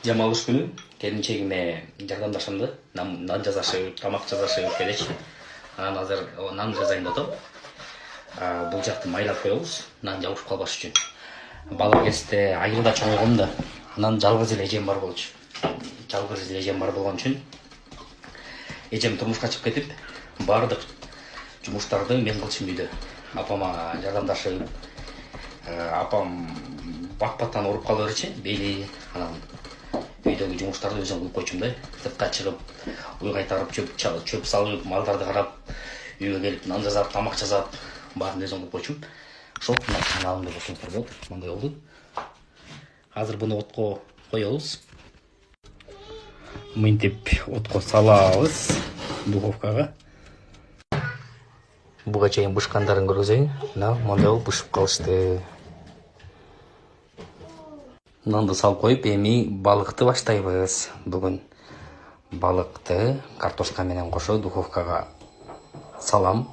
Демалыш күнү келинчегиме жардамдашамды. Нан жасашып, тамак жасашып элечи. Анан азыр нан жасайын деп атам. Бул жакты майлап коебуз, нан жабышып калбаш үчүн. Бала кезде айылда чоңойгом да, анан жалгыз эле эжем бар болчу. Жалгыз эле эжем бар болгон үчүн эжем турмушка чыгып кетип, бардык жумуштарды мен кылчумун үйдө. Апама жардамдашып, апам бак-баттан ооруп кала берчи, бели, анан үйдөгү жумуштарды өзүм кылып койчумун да. Сыртка чыгып, уй кайтарып, чөп салып, малдарды карап, үйгө келип нан жасап, тамак жасап, баарын өзүм кылып койчумун. Ошол каналымды көрсөңүздөр болот. Мындай болду. Азыр буну отко коебуз. Мынтип отко салабыз духовкага. Буга чейин бышкандарын көргөзөйүн. Мына мындай болуп бышып калышты. Нанды салып коюп, эми балыкты баштайбыз. Бүгүн балыкты картошка менен кошо духовкага салам.